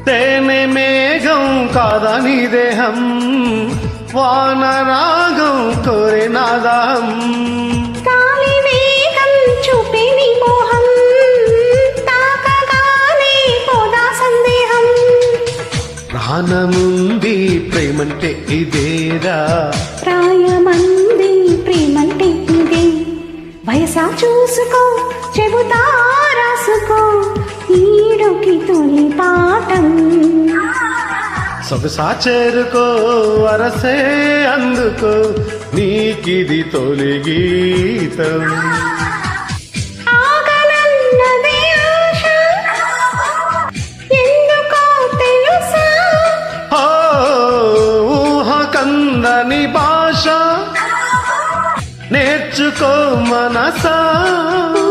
తేనె మేఘం కాదా నీ దేహం, వానరాగం కోరే నాదం. గాలి వేగం చూపే నీ మోహం, తాకగానే పోదా సందేహం. ప్రాణముంది ప్రేమంటే ఇదేరా, ప్రాయమంది ప్రేమంటే ఇదే. వయసా చూసుకో చెబుతా రాసుకో, ఈడుకి తొలి పాఠం. సొగసా చేరుకో వరసే అందుకో, నీకిది తొలి గీతం. ఆగనన్నదే ఆశ, ఎందుకో తెలుసా? ఓ ఊహ కందని భాష, నేర్చుకో మనసా. ఓ